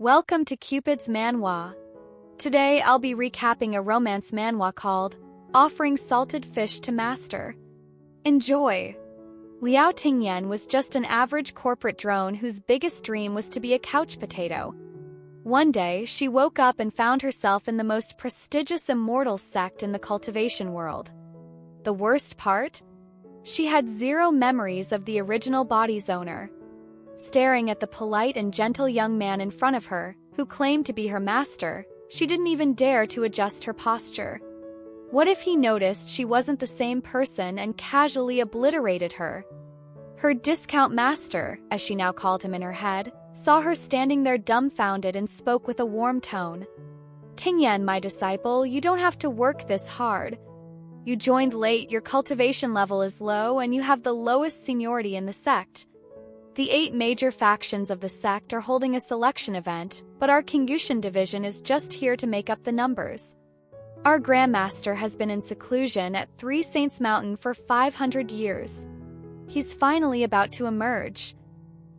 Welcome to Cupid's Manhwa. Today I'll be recapping a romance manhwa called Offering Salted Fish to Master. Enjoy! Liao Tingyan was just an average corporate drone whose biggest dream was to be a couch potato. One day, she woke up and found herself in the most prestigious immortal sect in the cultivation world. The worst part? She had zero memories of the original body's owner. Staring at the polite and gentle young man in front of her, who claimed to be her master, she didn't even dare to adjust her posture. What if he noticed she wasn't the same person and casually obliterated her? Her discount master, as she now called him in her head, saw her standing there dumbfounded and spoke with a warm tone. "Tingyan, my disciple, you don't have to work this hard. You joined late, your cultivation level is low, and you have the lowest seniority in the sect. The 8 major factions of the sect are holding a selection event, but our Kingyushin division is just here to make up the numbers. Our Grandmaster has been in seclusion at 3 Saints Mountain for 500 years. He's finally about to emerge.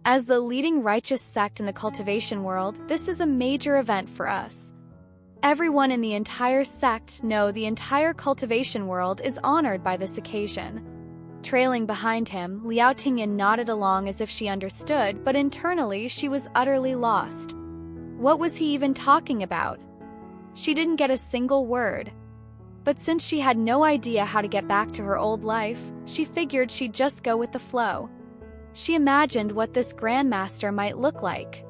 As the leading righteous sect in the cultivation world, this is a major event for us. Everyone in the entire sect knows the entire cultivation world is honored by this occasion." Trailing behind him, Liao Tingyan nodded along as if she understood, but internally she was utterly lost. What was he even talking about? She didn't get a single word. But since she had no idea how to get back to her old life, she figured she'd just go with the flow. She imagined what this Grandmaster might look like.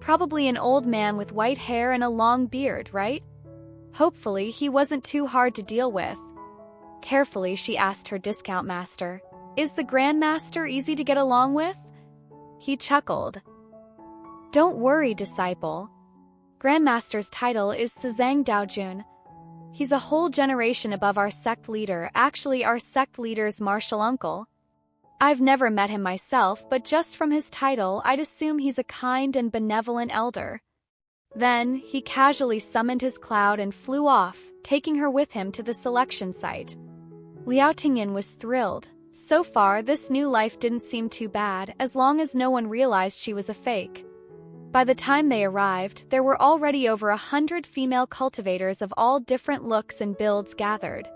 Probably an old man with white hair and a long beard, right? Hopefully, he wasn't too hard to deal with. Carefully, she asked her discount master, "Is the Grandmaster easy to get along with?" He chuckled. "Don't worry, disciple. Grandmaster's title is Sazang Daojun. He's a whole generation above our sect leader, actually our sect leader's martial uncle. I've never met him myself, but just from his title, I'd assume he's a kind and benevolent elder." Then, he casually summoned his cloud and flew off, taking her with him to the selection site. Liao Tingyan was thrilled. So far, this new life didn't seem too bad, as long as no one realized she was a fake. By the time they arrived, there were already over 100 female cultivators of all different looks and builds gathered.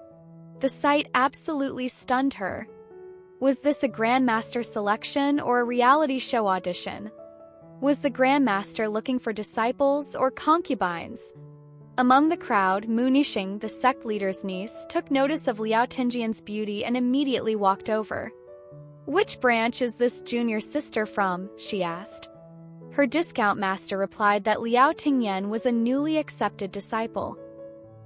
The sight absolutely stunned her. Was this a Grandmaster selection or a reality show audition? Was the Grandmaster looking for disciples or concubines? Among the crowd, Mu Nixing, the sect leader's niece, took notice of Liao Tingyan's beauty and immediately walked over. "Which branch is this junior sister from?" she asked. Her discount master replied that Liao Tingyan was a newly accepted disciple.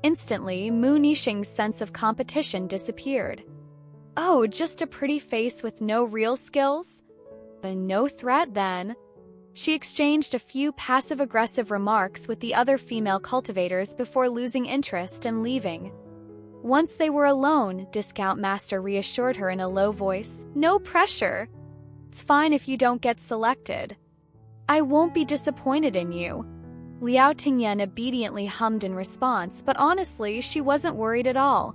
Instantly, Mu Nixing's sense of competition disappeared. "Oh, just a pretty face with no real skills? No threat, then." She exchanged a few passive-aggressive remarks with the other female cultivators before losing interest and leaving. Once they were alone, Discount Master reassured her in a low voice, "No pressure. It's fine if you don't get selected. I won't be disappointed in you." Liao Tingyan obediently hummed in response, but honestly, she wasn't worried at all.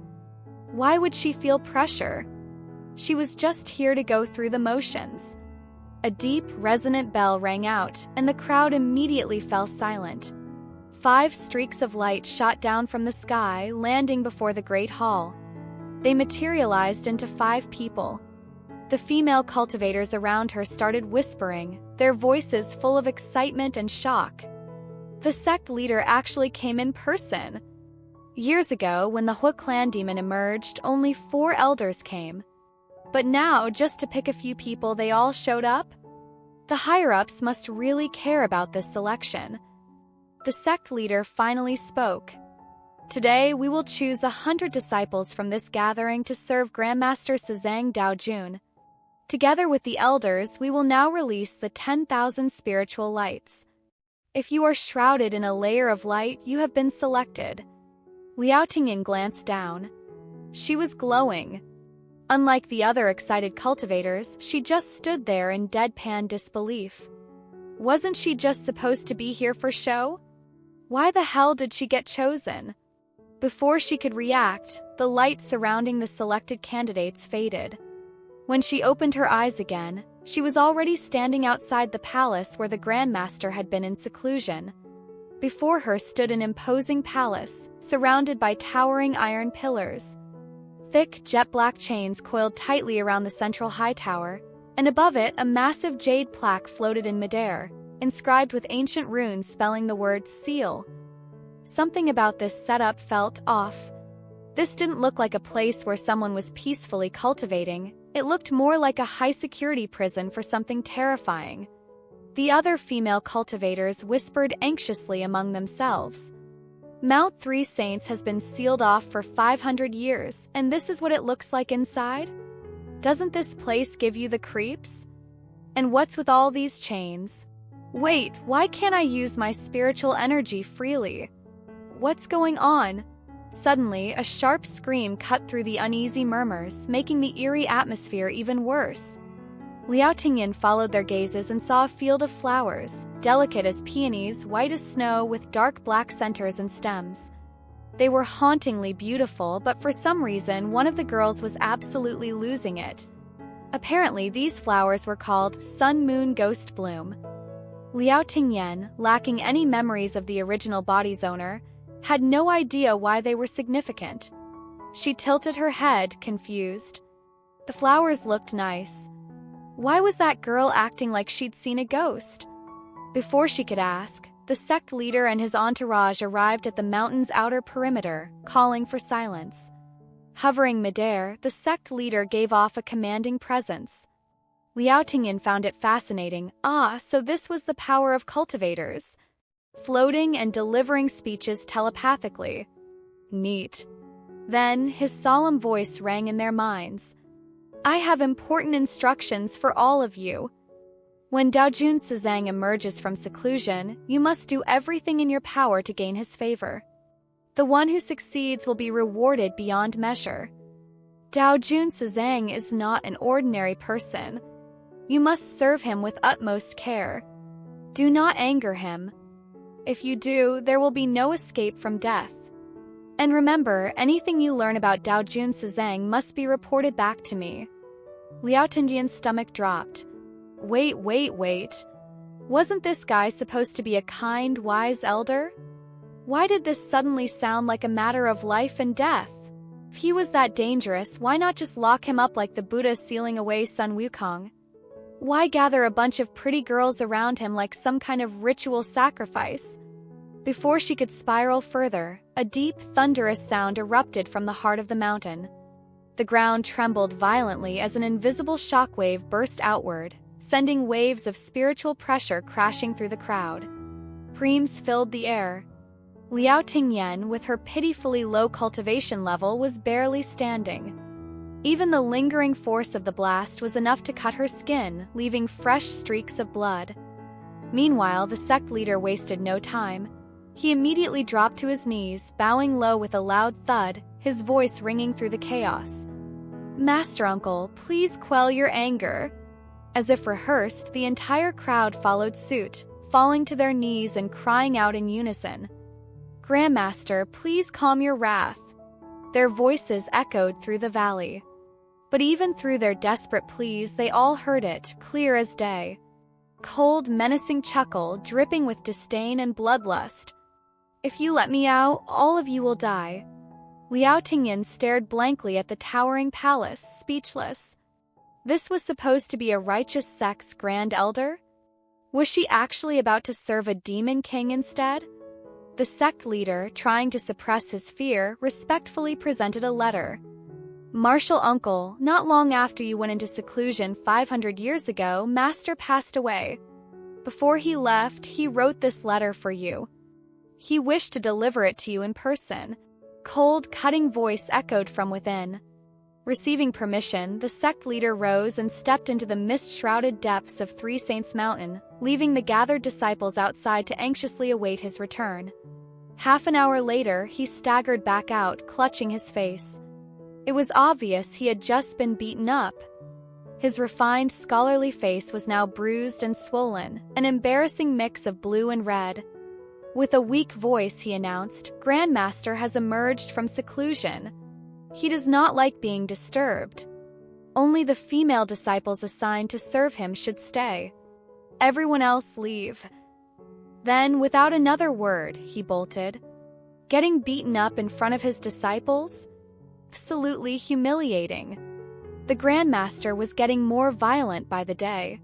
Why would she feel pressure? She was just here to go through the motions. A deep, resonant bell rang out, and the crowd immediately fell silent. 5 streaks of light shot down from the sky, landing before the Great Hall. They materialized into 5 people. The female cultivators around her started whispering, their voices full of excitement and shock. The sect leader actually came in person. Years ago, when the Hui clan demon emerged, only 4 elders came. But now, just to pick a few people, they all showed up? The higher-ups must really care about this selection. The sect leader finally spoke. "Today, we will choose 100 disciples from this gathering to serve Grandmaster Sazang Daojun. Together with the elders, we will now release the 10,000 spiritual lights. If you are shrouded in a layer of light, you have been selected." Liao Tingyan glanced down. She was glowing. Unlike the other excited cultivators, she just stood there in deadpan disbelief. Wasn't she just supposed to be here for show? Why the hell did she get chosen? Before she could react, the light surrounding the selected candidates faded. When she opened her eyes again, She was already standing outside the palace where the Grandmaster had been in seclusion. Before her stood an imposing palace, surrounded by towering iron pillars. Thick, jet-black chains coiled tightly around the central high tower, and above it a massive jade plaque floated in midair, inscribed with ancient runes spelling the word seal. Something about this setup felt off. This didn't look like a place where someone was peacefully cultivating. It looked more like a high-security prison for something terrifying. The other female cultivators whispered anxiously among themselves. Mount Three Saints has been sealed off for 500 years, and this is what it looks like inside? Doesn't this place give you the creeps? And what's with all these chains? Wait, why can't I use my spiritual energy freely? What's going on? Suddenly, a sharp scream cut through the uneasy murmurs, making the eerie atmosphere even worse. Liao Tingyan followed their gazes and saw a field of flowers, delicate as peonies, white as snow, with dark black centers and stems. They were hauntingly beautiful, but for some reason, one of the girls was absolutely losing it. Apparently, these flowers were called Sun Moon Ghost Bloom. Liao Tingyan, lacking any memories of the original body's owner, had no idea why they were significant. She tilted her head, confused. The flowers looked nice. Why was that girl acting like she'd seen a ghost? Before she could ask, the sect leader and his entourage arrived at the mountain's outer perimeter, calling for silence. Hovering midair, the sect leader gave off a commanding presence. Liao Tingyan found it fascinating. So this was the power of cultivators. Floating and delivering speeches telepathically. Neat. Then, his solemn voice rang in their minds. I have important instructions for all of you. When Daojun Sazang emerges from seclusion, you must do everything in your power to gain his favor. The one who succeeds will be rewarded beyond measure. Daojun Sazang is not an ordinary person. You must serve him with utmost care. Do not anger him. If you do, there will be no escape from death. And remember, anything you learn about Daojun Sazang must be reported back to me. Liao Tingyan's stomach dropped. Wait. Wasn't this guy supposed to be a kind, wise elder? Why did this suddenly sound like a matter of life and death? If he was that dangerous, why not just lock him up like the Buddha sealing away Sun Wukong? Why gather a bunch of pretty girls around him like some kind of ritual sacrifice? Before she could spiral further, a deep, thunderous sound erupted from the heart of the mountain. The ground trembled violently as an invisible shockwave burst outward, sending waves of spiritual pressure crashing through the crowd. Screams filled the air. Liao Tingyan, with her pitifully low cultivation level, was barely standing. Even the lingering force of the blast was enough to cut her skin, leaving fresh streaks of blood. Meanwhile, the sect leader wasted no time. He immediately dropped to his knees, bowing low with a loud thud, his voice ringing through the chaos. Master Uncle, please quell your anger. As if rehearsed, the entire crowd followed suit, falling to their knees and crying out in unison. Grandmaster, please calm your wrath. Their voices echoed through the valley. But even through their desperate pleas, they all heard it, clear as day. Cold, menacing chuckle, dripping with disdain and bloodlust. If you let me out, all of you will die. Liao Tingyan stared blankly at the towering palace, speechless. This was supposed to be a righteous sect's grand elder? Was she actually about to serve a demon king instead? The sect leader, trying to suppress his fear, respectfully presented a letter. Martial Uncle, not long after you went into seclusion 500 years ago, Master passed away. Before he left, he wrote this letter for you. He wished to deliver it to you in person. Cold, cutting voice echoed from within. Receiving permission, the sect leader rose and stepped into the mist-shrouded depths of Three Saints Mountain, leaving the gathered disciples outside to anxiously await his return. Half an hour later, he staggered back out, clutching his face. It was obvious he had just been beaten up. His refined, scholarly face was now bruised and swollen, an embarrassing mix of blue and red. With a weak voice, he announced, Grandmaster has emerged from seclusion. He does not like being disturbed. Only the female disciples assigned to serve him should stay. Everyone else leave. Then, without another word, he bolted. Getting beaten up in front of his disciples? Absolutely humiliating. The Grandmaster was getting more violent by the day.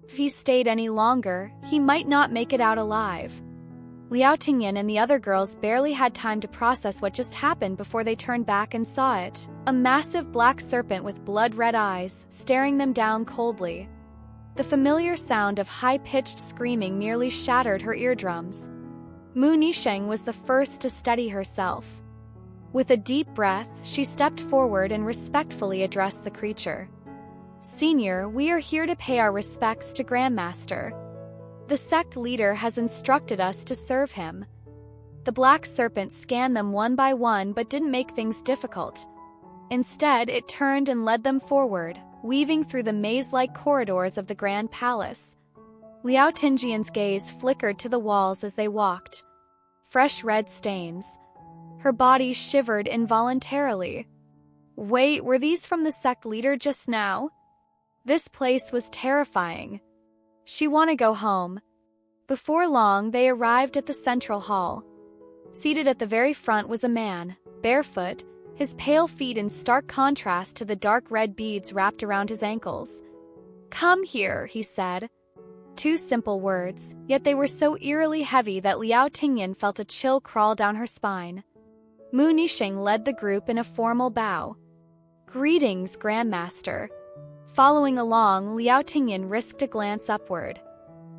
If he stayed any longer, he might not make it out alive. Liao Tingyan and the other girls barely had time to process what just happened before they turned back and saw it. A massive black serpent with blood-red eyes, staring them down coldly. The familiar sound of high-pitched screaming nearly shattered her eardrums. Mu Nisheng was the first to steady herself. With a deep breath, she stepped forward and respectfully addressed the creature. "Senior, we are here to pay our respects to Grandmaster. The sect leader has instructed us to serve him." The black serpent scanned them one by one but didn't make things difficult. Instead, it turned and led them forward, weaving through the maze-like corridors of the Grand Palace. Liao Tingyan's gaze flickered to the walls as they walked. Fresh red stains. Her body shivered involuntarily. Wait, were these from the sect leader just now? This place was terrifying. She wanted to go home. Before long, they arrived at the central hall. Seated at the very front was a man, barefoot, his pale feet in stark contrast to the dark red beads wrapped around his ankles. "Come here," he said. Two simple words, yet they were so eerily heavy that Liao Tingyan felt a chill crawl down her spine. Mu Nisheng led the group in a formal bow. "Greetings, Grandmaster." Following along, Liao Tingyan risked a glance upward.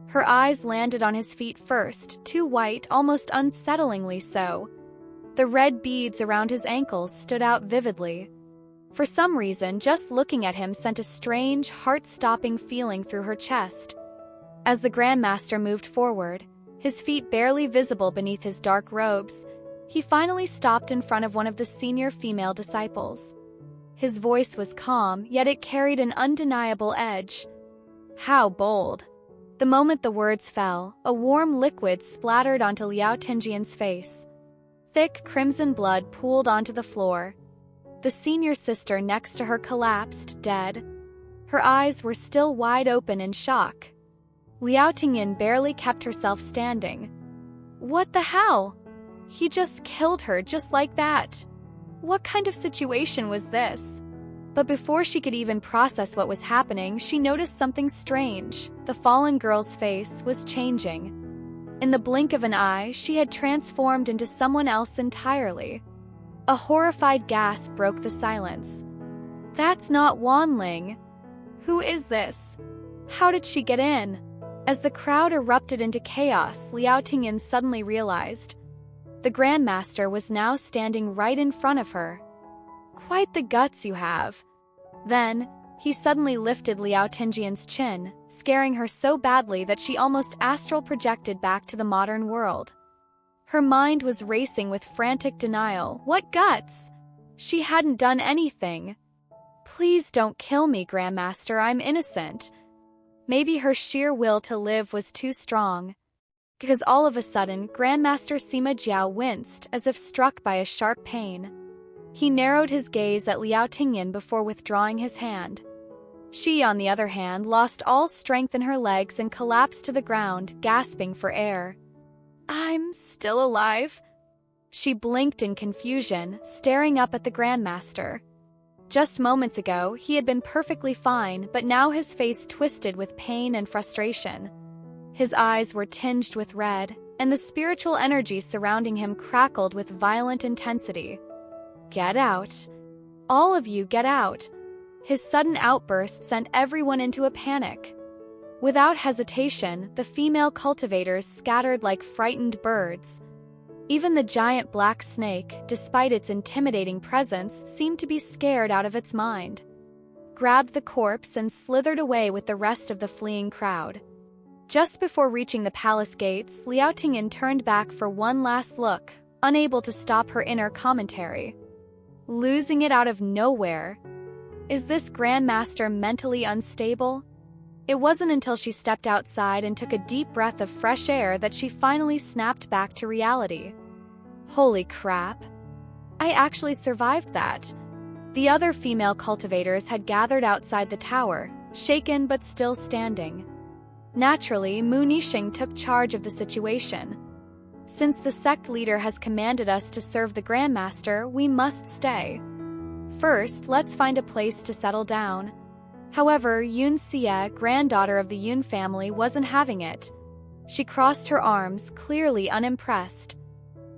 Her eyes landed on his feet first, too white, almost unsettlingly so. The red beads around his ankles stood out vividly. For some reason, just looking at him sent a strange, heart-stopping feeling through her chest. As the Grandmaster moved forward, his feet barely visible beneath his dark robes, he finally stopped in front of one of the senior female disciples. His voice was calm, yet it carried an undeniable edge. How bold. The moment the words fell, a warm liquid splattered onto Liao Tingyan's face. Thick crimson blood pooled onto the floor. The senior sister next to her collapsed, dead. Her eyes were still wide open in shock. Liao Tingyan barely kept herself standing. What the hell? He just killed her just like that. What kind of situation was this? But before she could even process what was happening, she noticed something strange. The fallen girl's face was changing. In the blink of an eye, she had transformed into someone else entirely. A horrified gasp broke the silence. That's not Wanling. Who is this? How did she get in? As the crowd erupted into chaos, Liao Tingyan suddenly realized. The Grandmaster was now standing right in front of her. Quite the guts you have. Then, he suddenly lifted Liao Tingyan's chin, scaring her so badly that she almost astral projected back to the modern world. Her mind was racing with frantic denial. What guts? She hadn't done anything. Please don't kill me, Grandmaster, I'm innocent. Maybe her sheer will to live was too strong. Because all of a sudden, Grandmaster Sima Jiao winced as if struck by a sharp pain. He narrowed his gaze at Liao Tingyan before withdrawing his hand. She, on the other hand, lost all strength in her legs and collapsed to the ground, gasping for air. I'm still alive? She blinked in confusion, staring up at the Grandmaster. Just moments ago, he had been perfectly fine, but now his face twisted with pain and frustration. His eyes were tinged with red, and the spiritual energy surrounding him crackled with violent intensity. Get out. All of you get out. His sudden outburst sent everyone into a panic. Without hesitation, the female cultivators scattered like frightened birds. Even the giant black snake, despite its intimidating presence, seemed to be scared out of its mind. Grabbed the corpse and slithered away with the rest of the fleeing crowd. Just before reaching the palace gates, Liao Tingyan turned back for one last look, unable to stop her inner commentary. Losing it out of nowhere. Is this Grandmaster mentally unstable? It wasn't until she stepped outside and took a deep breath of fresh air that she finally snapped back to reality. Holy crap. I actually survived that. The other female cultivators had gathered outside the tower, shaken but still standing. Naturally, Mu Nixing took charge of the situation. Since the sect leader has commanded us to serve the Grandmaster, we must stay. First, let's find a place to settle down. However, Yun Xie, granddaughter of the Yun family, wasn't having it. She crossed her arms, clearly unimpressed.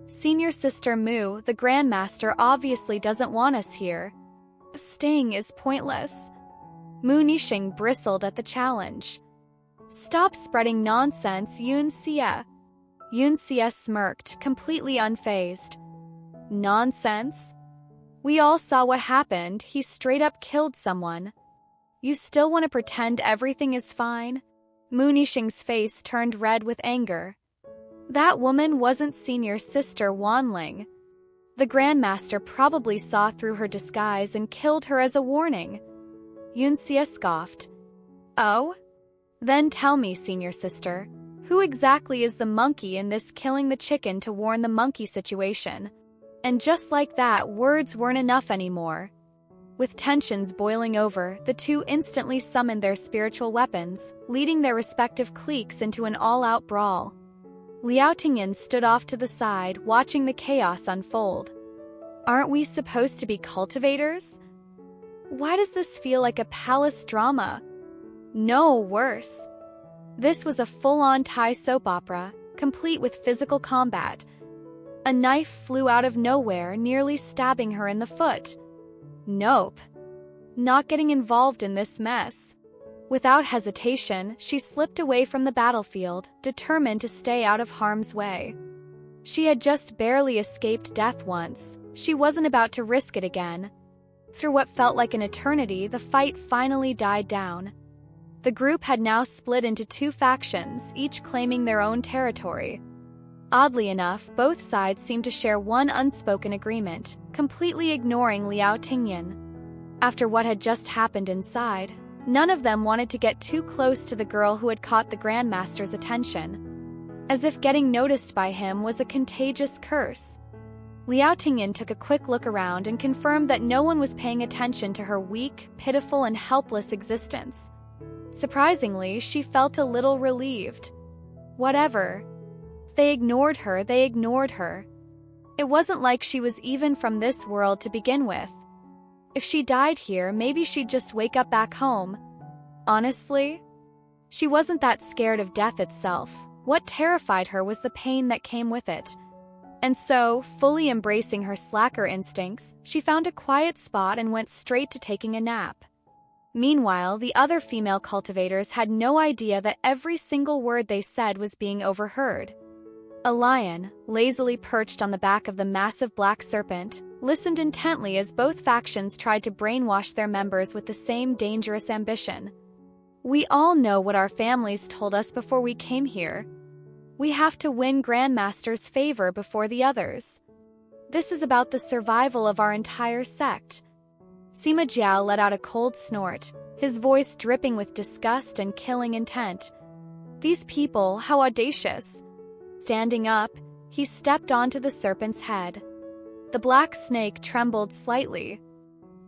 Senior sister Mu, the Grandmaster, obviously doesn't want us here. Staying is pointless. Mu Nixing bristled at the challenge. Stop spreading nonsense, Yun Xie. Yun Xie smirked, completely unfazed. Nonsense? We all saw what happened. He straight up killed someone. You still want to pretend everything is fine? Mu Nixing's face turned red with anger. That woman wasn't senior sister Wanling. The Grandmaster probably saw through her disguise and killed her as a warning. Yun Xie scoffed. Oh? Then tell me, senior sister, who exactly is the monkey in this killing the chicken to warn the monkey situation? And just like that, words weren't enough anymore. With tensions boiling over, the two instantly summoned their spiritual weapons, leading their respective cliques into an all-out brawl. Liao Tingyan stood off to the side, watching the chaos unfold. Aren't we supposed to be cultivators? Why does this feel like a palace drama? No, worse. This was a full-on Thai soap opera, complete with physical combat. A knife flew out of nowhere, nearly stabbing her in the foot. Nope. Not getting involved in this mess. Without hesitation, she slipped away from the battlefield, determined to stay out of harm's way. She had just barely escaped death once. She wasn't about to risk it again. Through what felt like an eternity, the fight finally died down. The group had now split into two factions, each claiming their own territory. Oddly enough, both sides seemed to share one unspoken agreement, completely ignoring Liao Tingyan. After what had just happened inside, none of them wanted to get too close to the girl who had caught the Grandmaster's attention. As if getting noticed by him was a contagious curse. Liao Tingyan took a quick look around and confirmed that no one was paying attention to her weak, pitiful, and helpless existence. Surprisingly, she felt a little relieved. Whatever. They ignored her. It wasn't like she was even from this world to begin with. If she died here, maybe she'd just wake up back home. Honestly, she wasn't that scared of death itself. What terrified her was the pain that came with it. And so, fully embracing her slacker instincts, she found a quiet spot and went straight to taking a nap. Meanwhile, the other female cultivators had no idea that every single word they said was being overheard. A lion, lazily perched on the back of the massive black serpent, listened intently as both factions tried to brainwash their members with the same dangerous ambition. We all know what our families told us before we came here. We have to win Grandmaster's favor before the others. This is about the survival of our entire sect. Sima Jiao let out a cold snort, his voice dripping with disgust and killing intent. These people, how audacious! Standing up, he stepped onto the serpent's head. The black snake trembled slightly.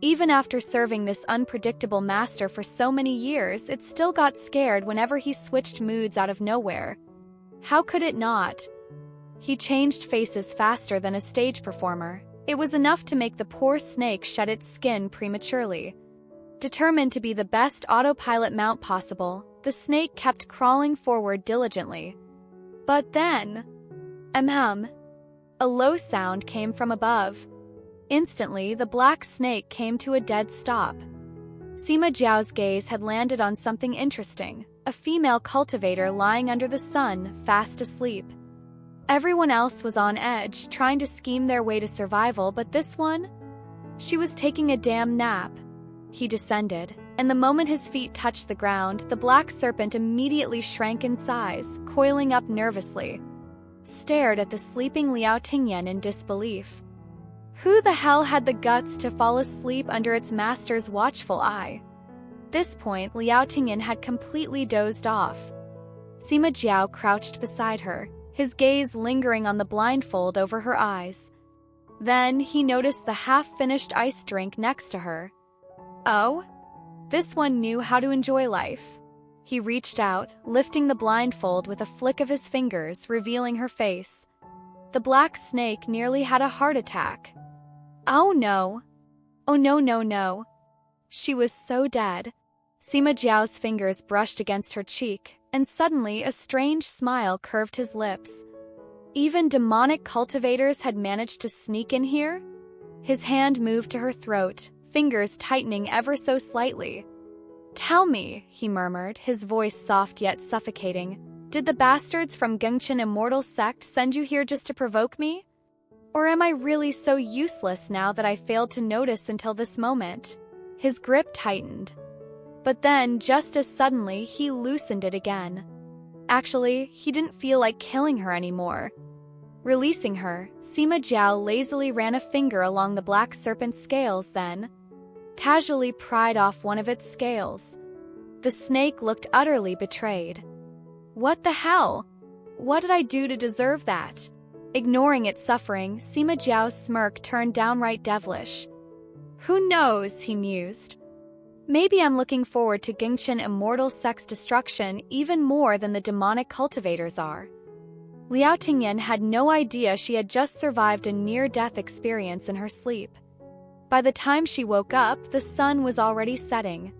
Even after serving this unpredictable master for so many years, it still got scared whenever he switched moods out of nowhere. How could it not? He changed faces faster than a stage performer. It was enough to make the poor snake shed its skin prematurely. Determined to be the best autopilot mount possible, the snake kept crawling forward diligently. But then, a low sound came from above. Instantly, the black snake came to a dead stop. Sima Jiao's gaze had landed on something interesting, a female cultivator lying under the sun, fast asleep. Everyone else was on edge, trying to scheme their way to survival, but this one? She was taking a damn nap. He descended, and the moment his feet touched the ground, the black serpent immediately shrank in size, coiling up nervously. Stared at the sleeping Liao Tingyan in disbelief. Who the hell had the guts to fall asleep under its master's watchful eye? At this point, Liao Tingyan had completely dozed off. Sima Jiao crouched beside her, his gaze lingering on the blindfold over her eyes. Then he noticed the half-finished ice drink next to her. Oh? This one knew how to enjoy life. He reached out, lifting the blindfold with a flick of his fingers, revealing her face. The black snake nearly had a heart attack. Oh no. Oh no no no. She was so dead. Sima Jiao's fingers brushed against her cheek, and suddenly a strange smile curved his lips. Even demonic cultivators had managed to sneak in here? His hand moved to her throat, fingers tightening ever so slightly. Tell me, he murmured, his voice soft yet suffocating. Did the bastards from Gengchen Immortal Sect send you here just to provoke me? Or am I really so useless now that I failed to notice until this moment? His grip tightened. But then, just as suddenly, he loosened it again. Actually, he didn't feel like killing her anymore. Releasing her, Sima Jiao lazily ran a finger along the black serpent's scales, then casually pried off one of its scales. The snake looked utterly betrayed. What the hell? What did I do to deserve that? Ignoring its suffering, Sima Jiao's smirk turned downright devilish. Who knows, he mused. Maybe I'm looking forward to Gengchen Immortal Sect's destruction even more than the demonic cultivators are. Liao Tingyan had no idea she had just survived a near-death experience in her sleep. By the time she woke up, the sun was already setting.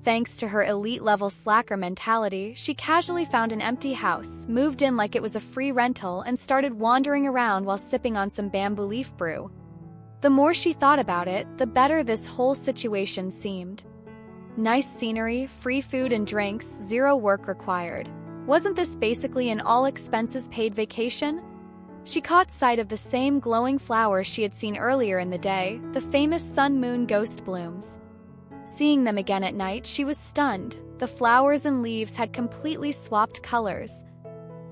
Thanks to her elite-level slacker mentality, she casually found an empty house, moved in like it was a free rental, and started wandering around while sipping on some bamboo leaf brew. The more she thought about it, the better this whole situation seemed. Nice scenery, free food and drinks, zero work required. Wasn't this basically an all-expenses-paid vacation? She caught sight of the same glowing flowers she had seen earlier in the day, the famous sun-moon ghost blooms. Seeing them again at night, she was stunned. The flowers and leaves had completely swapped colors.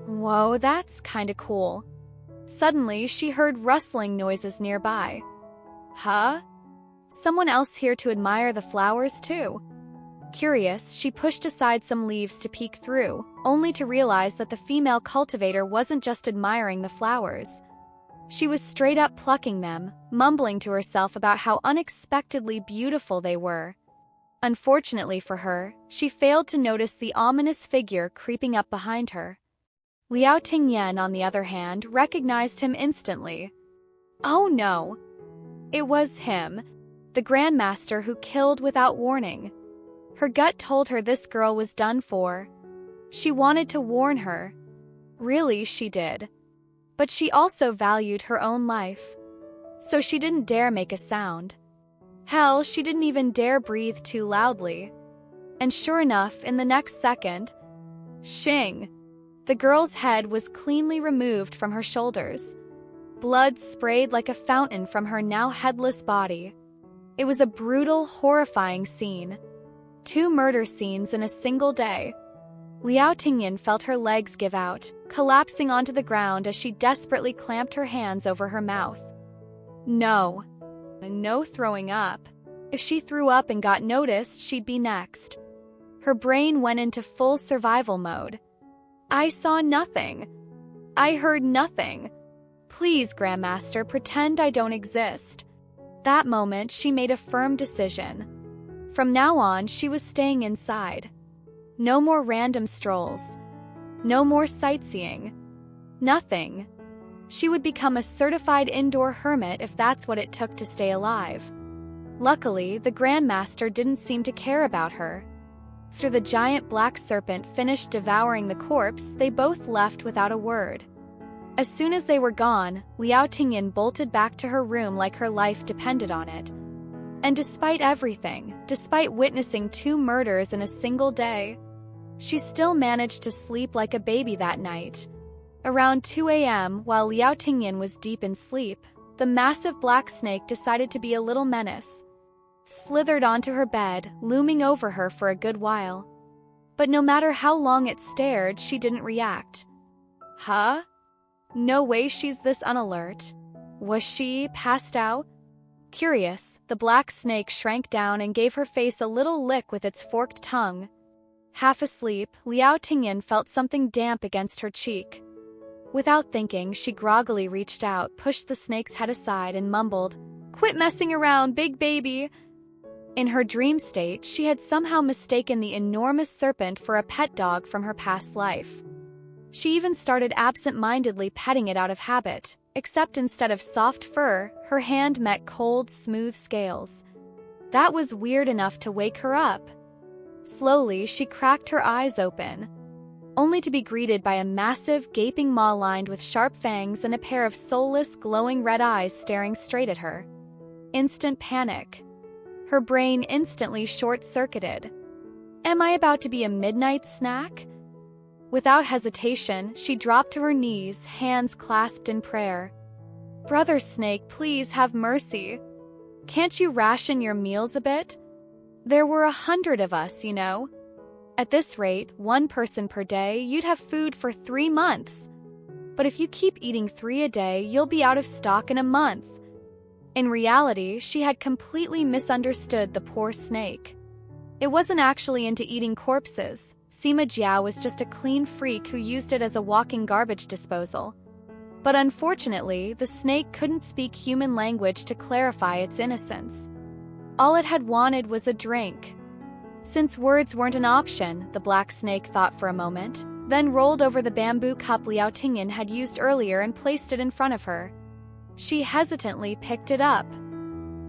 Whoa, that's kinda cool. Suddenly, she heard rustling noises nearby. Huh? Someone else here to admire the flowers, too. Curious, she pushed aside some leaves to peek through, only to realize that the female cultivator wasn't just admiring the flowers. She was straight up plucking them, mumbling to herself about how unexpectedly beautiful they were. Unfortunately for her, she failed to notice the ominous figure creeping up behind her. Liao Tingyan, on the other hand, recognized him instantly. Oh no! It was him, the Grandmaster who killed without warning. Her gut told her this girl was done for. She wanted to warn her. Really, she did. But she also valued her own life. So she didn't dare make a sound. Hell, she didn't even dare breathe too loudly. And sure enough, in the next second, shing! The girl's head was cleanly removed from her shoulders. Blood sprayed like a fountain from her now headless body. It was a brutal, horrifying scene. 2 murder scenes in a single day. Liao Tingyan felt her legs give out, collapsing onto the ground as she desperately clamped her hands over her mouth. No. No throwing up. If she threw up and got noticed, she'd be next. Her brain went into full survival mode. I saw nothing. I heard nothing. Please, Grandmaster, pretend I don't exist. That moment, she made a firm decision. From now on, she was staying inside. No more random strolls. No more sightseeing. Nothing. She would become a certified indoor hermit if that's what it took to stay alive. Luckily, the Grandmaster didn't seem to care about her. After the giant black serpent finished devouring the corpse, they both left without a word. As soon as they were gone, Liao Tingyan bolted back to her room like her life depended on it. And despite everything, despite witnessing 2 murders in a single day, she still managed to sleep like a baby that night. Around 2 a.m., while Liao Tingyan was deep in sleep, the massive black snake decided to be a little menace. Slithered onto her bed, looming over her for a good while. But no matter how long it stared, she didn't react. Huh? No way she's this unalert. Was she passed out? Curious, the black snake shrank down and gave her face a little lick with its forked tongue. Half asleep, Liao Tingyan felt something damp against her cheek. Without thinking, she groggily reached out, pushed the snake's head aside, and mumbled, "Quit messing around, big baby!" In her dream state, she had somehow mistaken the enormous serpent for a pet dog from her past life. She even started absent-mindedly petting it out of habit, except instead of soft fur, her hand met cold, smooth scales. That was weird enough to wake her up. Slowly, she cracked her eyes open, only to be greeted by a massive, gaping maw lined with sharp fangs and a pair of soulless, glowing red eyes staring straight at her. Instant panic. Her brain instantly short-circuited. Am I about to be a midnight snack? Without hesitation, she dropped to her knees, hands clasped in prayer. "Brother Snake, please have mercy. Can't you ration your meals a bit? There were 100 of us, you know. At this rate, 1 person per day, you'd have food for 3 months. But if you keep eating 3 a day, you'll be out of stock in a month." In reality, she had completely misunderstood the poor snake. It wasn't actually into eating corpses. Sima Jiao was just a clean freak who used it as a walking garbage disposal. But unfortunately, the snake couldn't speak human language to clarify its innocence. All it had wanted was a drink. Since words weren't an option, the black snake thought for a moment, then rolled over the bamboo cup Liao Tingyan had used earlier and placed it in front of her. She hesitantly picked it up.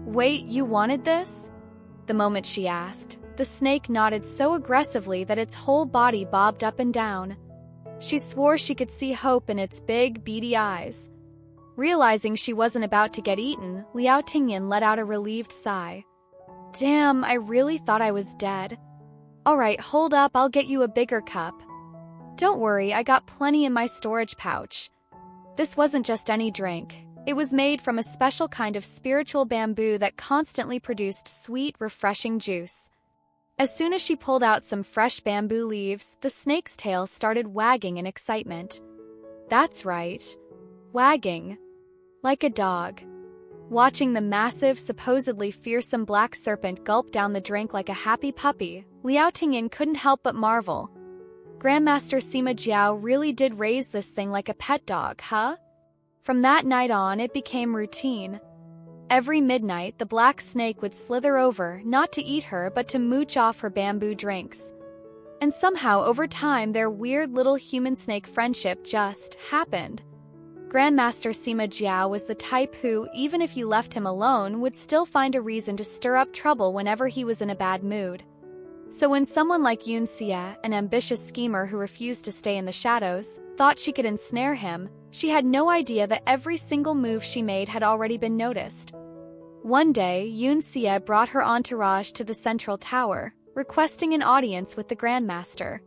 "Wait, you wanted this?" The moment she asked, the snake nodded so aggressively that its whole body bobbed up and down. She swore she could see hope in its big, beady eyes. Realizing she wasn't about to get eaten, Liao Tingyan let out a relieved sigh. "Damn, I really thought I was dead. All right, hold up, I'll get you a bigger cup. Don't worry, I got plenty in my storage pouch." This wasn't just any drink. It was made from a special kind of spiritual bamboo that constantly produced sweet, refreshing juice. As soon as she pulled out some fresh bamboo leaves, the snake's tail started wagging in excitement. That's right, wagging. Like a dog. Watching the massive, supposedly fearsome black serpent gulp down the drink like a happy puppy, Liao Tingyan couldn't help but marvel. Grandmaster Sima Jiao really did raise this thing like a pet dog, huh? From that night on, it became routine. Every midnight, the black snake would slither over, not to eat her but to mooch off her bamboo drinks. And somehow, over time, their weird little human-snake friendship just happened. Grandmaster Sima Jiao was the type who, even if you left him alone, would still find a reason to stir up trouble whenever he was in a bad mood. So when someone like Yun Xie, an ambitious schemer who refused to stay in the shadows, thought she could ensnare him, she had no idea that every single move she made had already been noticed. One day, Yun Xie brought her entourage to the central tower, requesting an audience with the Grandmaster.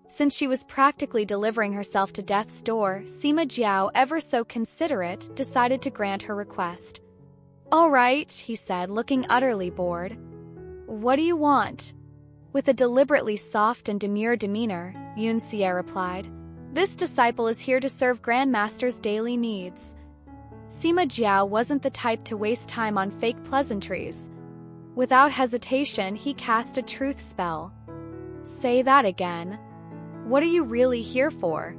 Since she was practically delivering herself to death's door, Sima Jiao, ever so considerate, decided to grant her request. "All right," he said, looking utterly bored. "What do you want?" With a deliberately soft and demure demeanor, Yun Xie replied, "This disciple is here to serve Grandmaster's daily needs." Sima Jiao wasn't the type to waste time on fake pleasantries. Without hesitation, he cast a truth spell. "Say that again. What are you really here for?"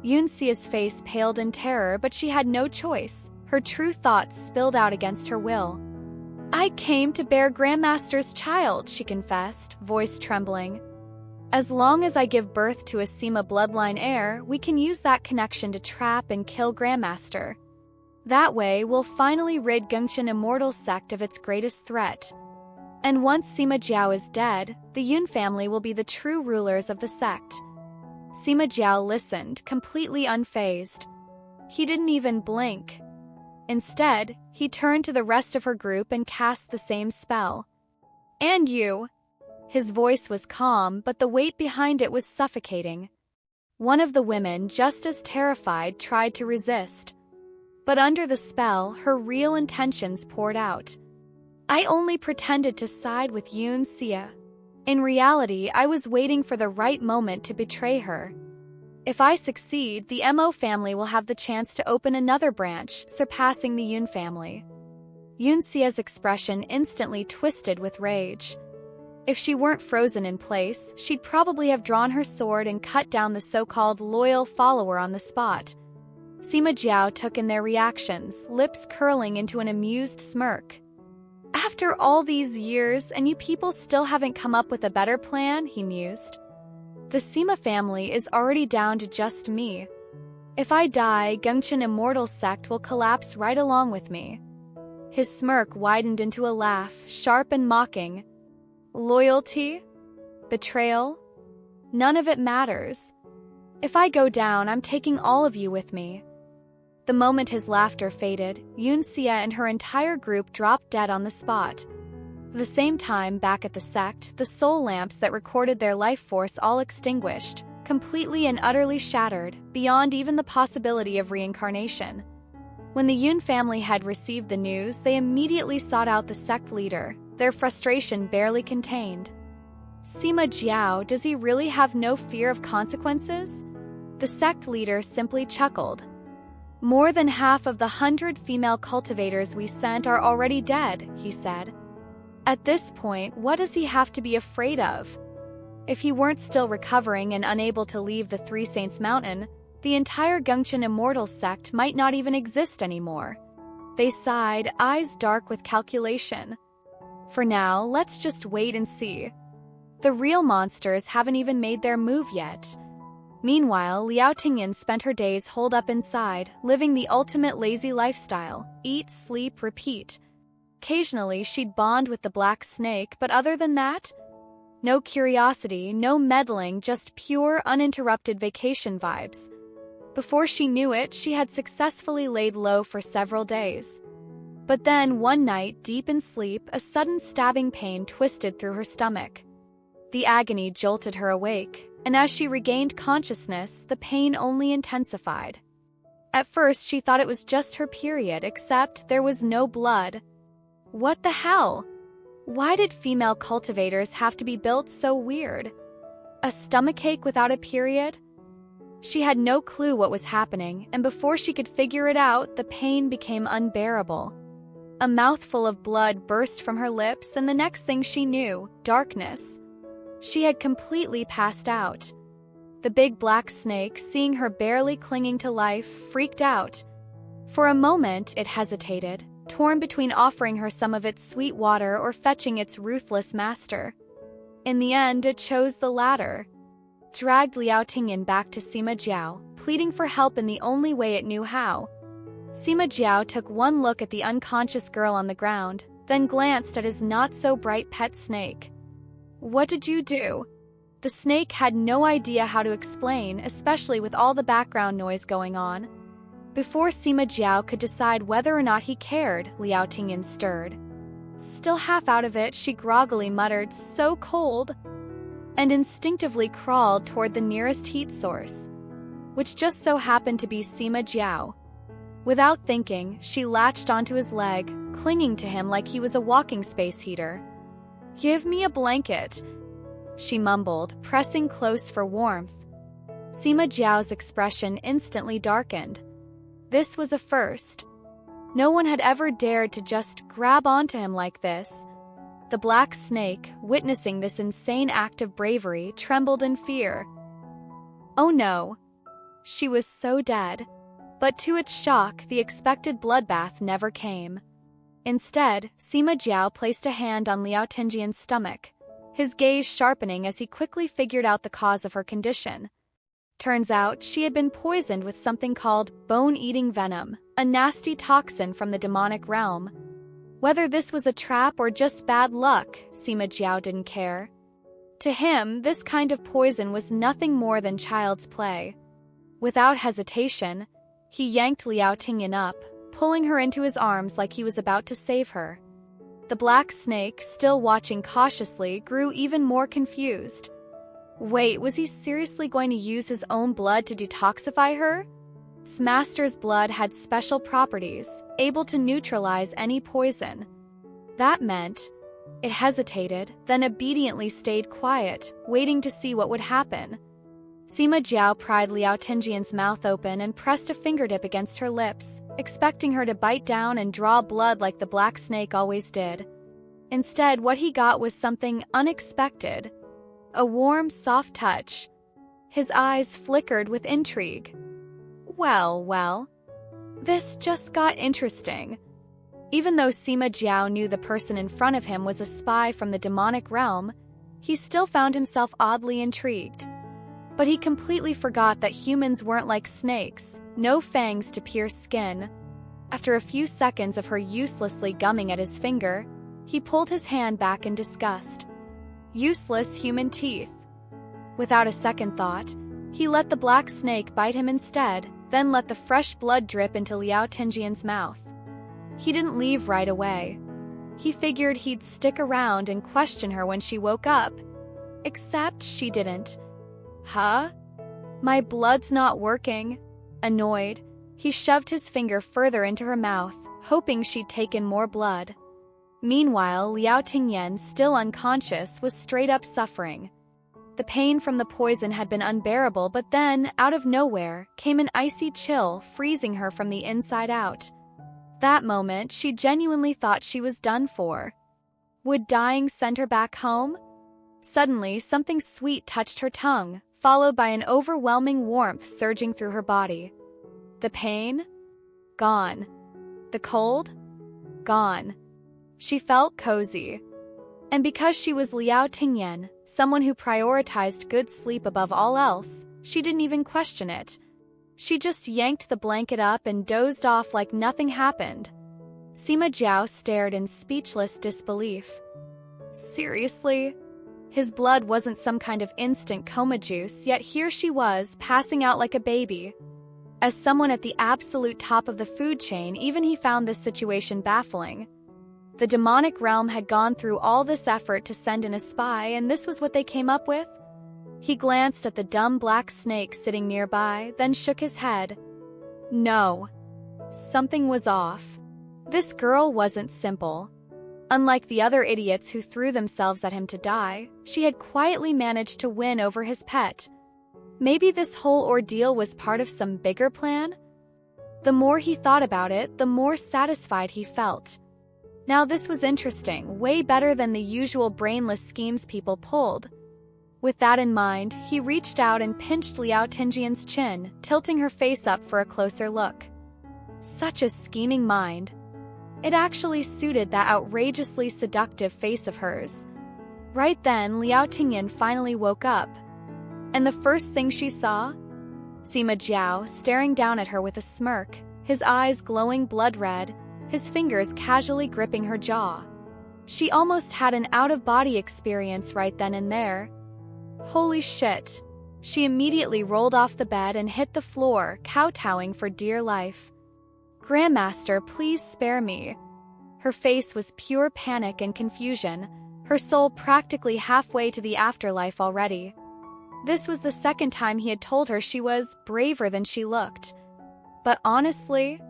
Yun Xie's face paled in terror, but she had no choice. Her true thoughts spilled out against her will. "I came to bear Grandmaster's child," she confessed, voice trembling. "As long as I give birth to a Sima bloodline heir, we can use that connection to trap and kill Grandmaster. That way, we'll finally rid Gengchen Immortal Sect of its greatest threat. And once Sima Jiao is dead, the Yun family will be the true rulers of the sect." Sima Jiao listened, completely unfazed. He didn't even blink. Instead, he turned to the rest of her group and cast the same spell. "And you!" His voice was calm, but the weight behind it was suffocating. One of the women, just as terrified, tried to resist. But under the spell, her real intentions poured out. "I only pretended to side with Yun Xie. In reality, I was waiting for the right moment to betray her. If I succeed, the Mo family will have the chance to open another branch, surpassing the Yun family." Yun Xie's expression instantly twisted with rage. If she weren't frozen in place, she'd probably have drawn her sword and cut down the so-called loyal follower on the spot. Sima Jiao took in their reactions, lips curling into an amused smirk. After all these years, and you people still haven't come up with a better plan, he mused. The Sima family is already down to just me. If I die, Gengchen Immortal Sect will collapse right along with me. His smirk widened into a laugh, sharp and mocking. Loyalty? Betrayal? None of it matters. If I go down, I'm taking all of you with me. The moment his laughter faded, Yunxia and her entire group dropped dead on the spot. At the same time, back at the sect, the soul lamps that recorded their life force all extinguished, completely and utterly shattered, beyond even the possibility of reincarnation. When the Yun family had received the news, they immediately sought out the sect leader, their frustration barely contained. Sima Jiao, does he really have no fear of consequences? The sect leader simply chuckled. More than half of the 100 female cultivators we sent are already dead, he said. At this point, what does he have to be afraid of? If he weren't still recovering and unable to leave the Three Saints Mountain, the entire Gengchen Immortal Sect might not even exist anymore. They sighed, eyes dark with calculation. For now, let's just wait and see. The real monsters haven't even made their move yet. Meanwhile, Liao Tingyan spent her days holed up inside, living the ultimate lazy lifestyle: eat, sleep, repeat. Occasionally, she'd bond with the black snake, but other than that, no curiosity, no meddling, just pure, uninterrupted vacation vibes. Before she knew it, she had successfully laid low for several days. But then, one night, deep in sleep, a sudden stabbing pain twisted through her stomach. The agony jolted her awake, and as she regained consciousness, the pain only intensified. At first, she thought it was just her period, except there was no blood. What the hell? Why did female cultivators have to be built so weird? A stomachache without a period? She had no clue what was happening, and before she could figure it out, the pain became unbearable. A mouthful of blood burst from her lips, and the next thing she knew, darkness. She had completely passed out. The big black snake, seeing her barely clinging to life, freaked out. For a moment, it hesitated, torn between offering her some of its sweet water or fetching its ruthless master. In the end, it chose the latter. Dragged Liao Tingyan back to Sima Jiao, pleading for help in the only way it knew how. Sima Jiao took one look at the unconscious girl on the ground, then glanced at his not-so-bright pet snake. What did you do? The snake had no idea how to explain, especially with all the background noise going on. Before Sima Jiao could decide whether or not he cared, Liao Tingyan stirred. Still half out of it, she groggily muttered, "So cold," and instinctively crawled toward the nearest heat source, which just so happened to be Sima Jiao. Without thinking, she latched onto his leg, clinging to him like he was a walking space heater. "Give me a blanket," she mumbled, pressing close for warmth. Sima Jiao's expression instantly darkened. This was a first. No one had ever dared to just grab onto him like this. The black snake, witnessing this insane act of bravery, trembled in fear. Oh no. She was so dead. But to its shock, the expected bloodbath never came. Instead, Sima Jiao placed a hand on Liao Tingyan's stomach, his gaze sharpening as he quickly figured out the cause of her condition. Turns out, she had been poisoned with something called bone-eating venom, a nasty toxin from the demonic realm. Whether this was a trap or just bad luck, Sima Jiao didn't care. To him, this kind of poison was nothing more than child's play. Without hesitation, he yanked Liao Tingyan up, pulling her into his arms like he was about to save her. The black snake, still watching cautiously, grew even more confused. Wait, was he seriously going to use his own blood to detoxify her? Its master's blood had special properties, able to neutralize any poison. That meant it hesitated, then obediently stayed quiet, waiting to see what would happen. Sima Jiao pried Liao Tingyan's mouth open and pressed a fingertip against her lips, expecting her to bite down and draw blood like the black snake always did. Instead, what he got was something unexpected. A warm, soft touch. His eyes flickered with intrigue. Well, This just got interesting. Even though Sima Jiao knew the person in front of him was a spy from the demonic realm, he still found himself oddly intrigued. But he completely forgot that humans weren't like snakes, no fangs to pierce skin. After a few seconds of her uselessly gumming at his finger, he pulled his hand back in disgust. Useless human teeth. Without a second thought, he let the black snake bite him instead, then let the fresh blood drip into Liao Tingjian's mouth. He didn't leave right away. He figured he'd stick around and question her when she woke up. Except she didn't. Huh? My blood's not working. Annoyed, he shoved his finger further into her mouth, hoping she'd take in more blood. Meanwhile, Liao Tingyan, still unconscious, was straight up suffering. The pain from the poison had been unbearable, but then, out of nowhere, came an icy chill, freezing her from the inside out. That moment, she genuinely thought she was done for. Would dying send her back home? Suddenly, something sweet touched her tongue, followed by an overwhelming warmth surging through her body. The pain? Gone. The cold? Gone. She felt cozy. And because she was Liao Tingyan, someone who prioritized good sleep above all else, she didn't even question it. She just yanked the blanket up and dozed off like nothing happened. Sima Jiao stared in speechless disbelief. Seriously? His blood wasn't some kind of instant coma juice, yet here she was, passing out like a baby. As someone at the absolute top of the food chain, even he found this situation baffling. The demonic realm had gone through all this effort to send in a spy, and this was what they came up with? He glanced at the dumb black snake sitting nearby, then shook his head. No. Something was off. This girl wasn't simple. Unlike the other idiots who threw themselves at him to die, she had quietly managed to win over his pet. Maybe this whole ordeal was part of some bigger plan? The more he thought about it, the more satisfied he felt. Now this was interesting, way better than the usual brainless schemes people pulled. With that in mind, he reached out and pinched Liao Tingjian's chin, tilting her face up for a closer look. Such a scheming mind. It actually suited that outrageously seductive face of hers. Right then, Liao Tingyan finally woke up. And the first thing she saw? Sima Jiao staring down at her with a smirk, his eyes glowing blood red, his fingers casually gripping her jaw. She almost had an out-of-body experience right then and there. Holy shit. She immediately rolled off the bed and hit the floor, kowtowing for dear life. Grandmaster, please spare me. Her face was pure panic and confusion, her soul practically halfway to the afterlife already. This was the second time he had told her she was braver than she looked. But honestly,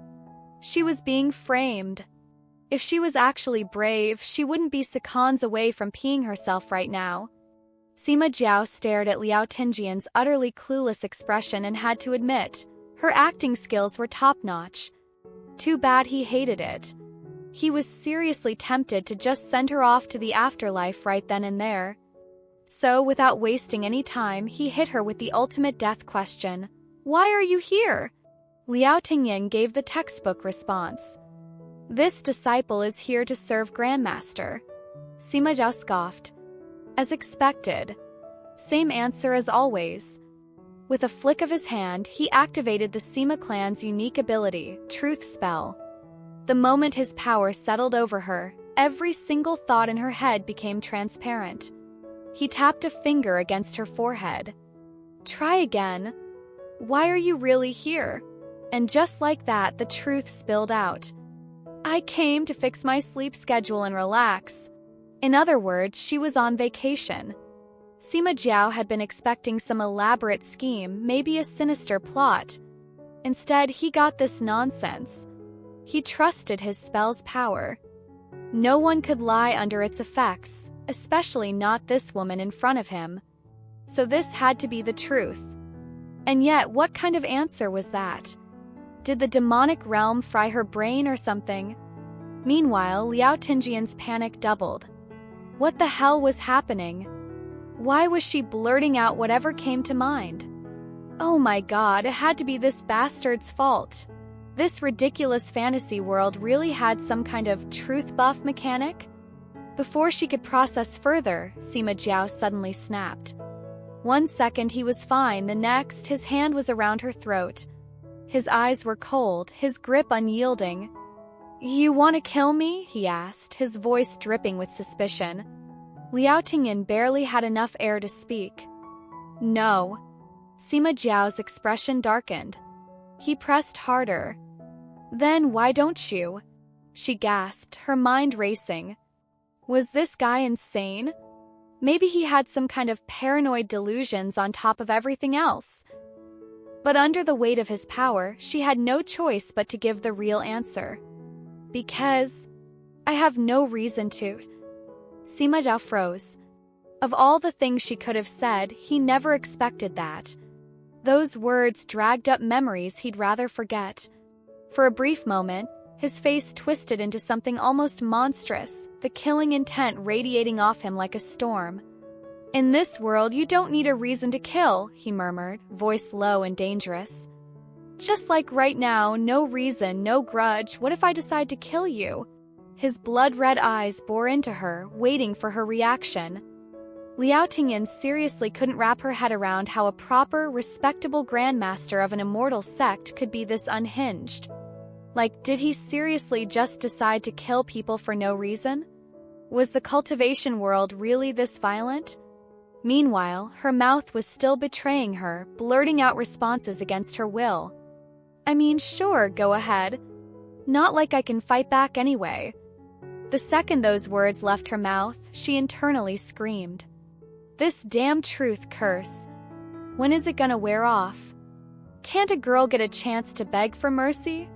she was being framed. If she was actually brave, she wouldn't be seconds away from peeing herself right now. Sima Jiao stared at Liao Tingjian's utterly clueless expression and had to admit, her acting skills were top-notch. Too bad he hated it. He was seriously tempted to just send her off to the afterlife right then and there. So, without wasting any time, he hit her with the ultimate death question. Why are you here? Liao Tingyan gave the textbook response. This disciple is here to serve Grandmaster. Sima Jiao scoffed. As expected. Same answer as always. With a flick of his hand, he activated the Sima clan's unique ability, Truth Spell. The moment his power settled over her, every single thought in her head became transparent. He tapped a finger against her forehead. Try again. Why are you really here? And just like that, the truth spilled out. I came to fix my sleep schedule and relax. In other words, she was on vacation. Sima Jiao had been expecting some elaborate scheme, maybe a sinister plot. Instead, he got this nonsense. He trusted his spell's power. No one could lie under its effects, especially not this woman in front of him. So this had to be the truth. And yet, what kind of answer was that? Did the demonic realm fry her brain or something? Meanwhile, Liao Tingjian's panic doubled. What the hell was happening? Why was she blurting out whatever came to mind? Oh my god, it had to be this bastard's fault. This ridiculous fantasy world really had some kind of truth buff mechanic? Before she could process further, Sima Jiao suddenly snapped. 1 second he was fine, the next his hand was around her throat. His eyes were cold, his grip unyielding. "You want to kill me?" he asked, his voice dripping with suspicion. Liao Tingyan barely had enough air to speak. "No." Sima Jiao's expression darkened. He pressed harder. "Then why don't you?" she gasped, her mind racing. Was this guy insane? Maybe he had some kind of paranoid delusions on top of everything else. But under the weight of his power, she had no choice but to give the real answer. "Because I have no reason to." Sima Jiao froze. Of all the things she could have said, he never expected that. Those words dragged up memories he'd rather forget. For a brief moment, his face twisted into something almost monstrous, the killing intent radiating off him like a storm. "In this world, you don't need a reason to kill," he murmured, voice low and dangerous. "Just like right now, no reason, no grudge. What if I decide to kill you?" His blood-red eyes bore into her, waiting for her reaction. Liao Tingyan seriously couldn't wrap her head around how a proper, respectable grandmaster of an immortal sect could be this unhinged. Like, did he seriously just decide to kill people for no reason? Was the cultivation world really this violent? Meanwhile, her mouth was still betraying her, blurting out responses against her will. "I mean, sure, go ahead. Not like I can fight back anyway." The second those words left her mouth, she internally screamed. This damn truth curse. When is it gonna wear off? Can't a girl get a chance to beg for mercy?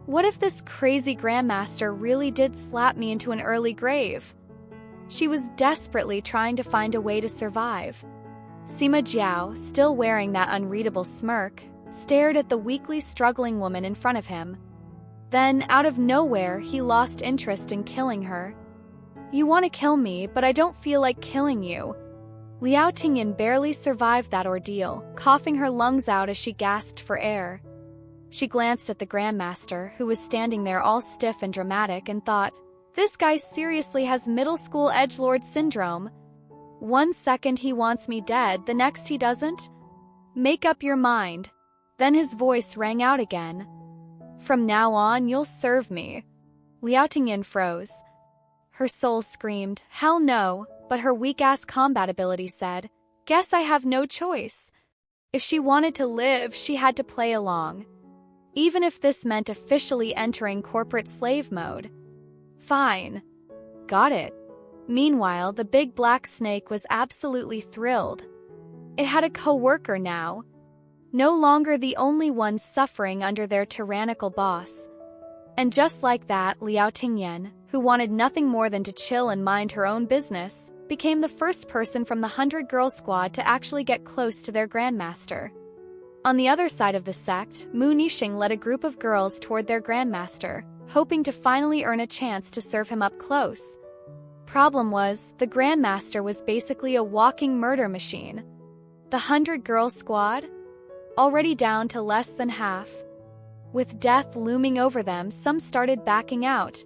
What if this crazy grandmaster really did slap me into an early grave? She was desperately trying to find a way to survive. Sima Jiao, still wearing that unreadable smirk, stared at the weakly struggling woman in front of him. Then, out of nowhere, he lost interest in killing her. "You want to kill me, but I don't feel like killing you." Liao Tingyan barely survived that ordeal, coughing her lungs out as she gasped for air. She glanced at the Grandmaster, who was standing there all stiff and dramatic, and thought, this guy seriously has middle school edgelord syndrome. 1 second he wants me dead, the next he doesn't? Make up your mind. Then his voice rang out again. "From now on, you'll serve me." Liao Tingyan froze. Her soul screamed, "Hell no," but her weak-ass combat ability said, "Guess I have no choice." If she wanted to live, she had to play along. Even if this meant officially entering corporate slave mode. Fine. Got it. Meanwhile, the big black snake was absolutely thrilled. It had a co-worker now. No longer the only one suffering under their tyrannical boss. And just like that, Liao Tingyan, who wanted nothing more than to chill and mind her own business, became the first person from the 100-girl squad to actually get close to their grandmaster. On the other side of the sect, Mu Nixing led a group of girls toward their grandmaster, hoping to finally earn a chance to serve him up close. Problem was, the grandmaster was basically a walking murder machine. The 100-girl squad? Already down to less than half. With death looming over them, some started backing out.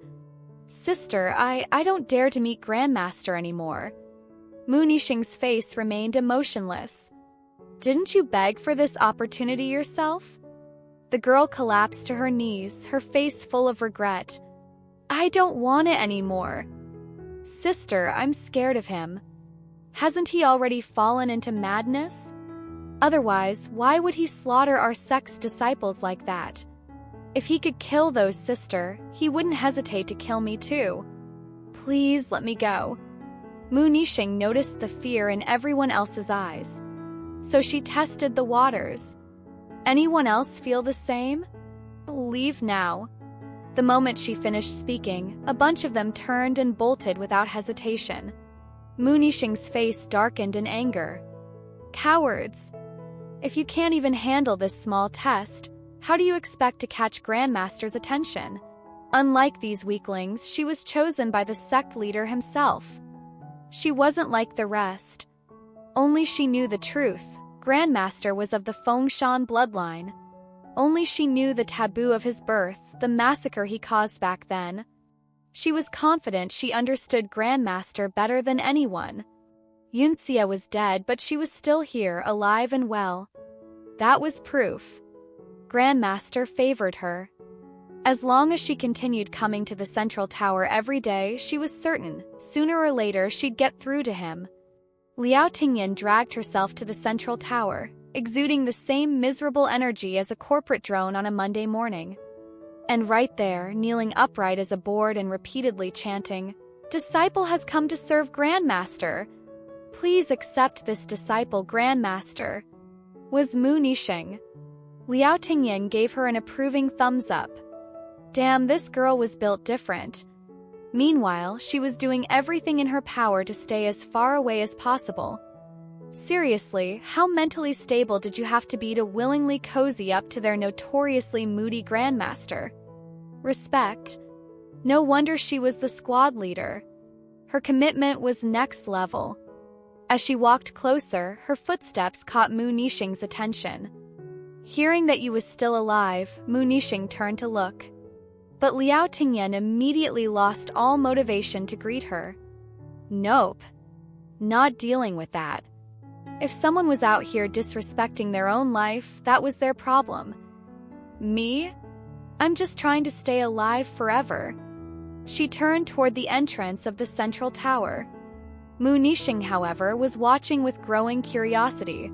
"Sister, I don't dare to meet Grandmaster anymore." Mu Nixing's face remained emotionless. "Didn't you beg for this opportunity yourself?" The girl collapsed to her knees, her face full of regret. "I don't want it anymore." "Sister, I'm scared of him. Hasn't he already fallen into madness? Otherwise, why would he slaughter our sect's disciples like that? If he could kill those, sister, he wouldn't hesitate to kill me too. Please let me go." Mu Nixing noticed the fear in everyone else's eyes. So she tested the waters. Anyone else feel the same? Leave now. The moment she finished speaking, a bunch of them turned and bolted without hesitation. Mu Nixing's face darkened in anger. Cowards! If you can't even handle this small test, how do you expect to catch Grandmaster's attention? Unlike these weaklings, she was chosen by the sect leader himself. She wasn't like the rest. Only she knew the truth. Grandmaster was of the Fengshan bloodline. Only she knew the taboo of his birth, the massacre he caused back then. She was confident she understood Grandmaster better than anyone. Yunxia was dead, but she was still here, alive and well. That was proof. Grandmaster favored her. As long as she continued coming to the central tower every day, she was certain, sooner or later, she'd get through to him. Liao Tingyan dragged herself to the central tower, exuding the same miserable energy as a corporate drone on a Monday morning. And right there, kneeling upright as a board and repeatedly chanting, "Disciple has come to serve Grandmaster. Please accept this disciple, Grandmaster," was Mu Nixing. Liao Tingyan gave her an approving thumbs up. Damn, this girl was built different. Meanwhile, she was doing everything in her power to stay as far away as possible. Seriously, how mentally stable did you have to be to willingly cozy up to their notoriously moody Grandmaster? Respect. No wonder she was the squad leader. Her commitment was next level. As she walked closer, her footsteps caught Mu Nixing's attention. Hearing that you was still alive, Mu Nixing turned to look. But Liao Tingyan immediately lost all motivation to greet her. Nope. Not dealing with that. If someone was out here disrespecting their own life, that was their problem. Me? I'm just trying to stay alive forever. She turned toward the entrance of the central tower. Mu Nixing, however, was watching with growing curiosity.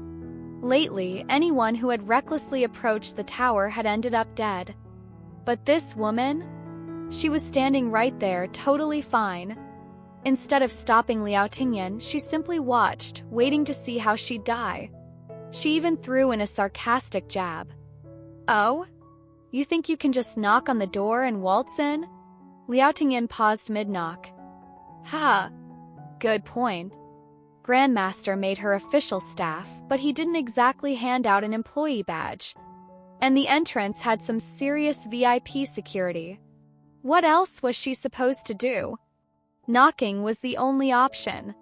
Lately, anyone who had recklessly approached the tower had ended up dead. But this woman? She was standing right there, totally fine. Instead of stopping Liao Tingyan, she simply watched, waiting to see how she'd die. She even threw in a sarcastic jab. "Oh? You think you can just knock on the door and waltz in?" Liao Tingyan paused mid-knock. "Ha! Good point." Grandmaster made her official staff, but he didn't exactly hand out an employee badge. And the entrance had some serious VIP security. What else was she supposed to do? Knocking was the only option.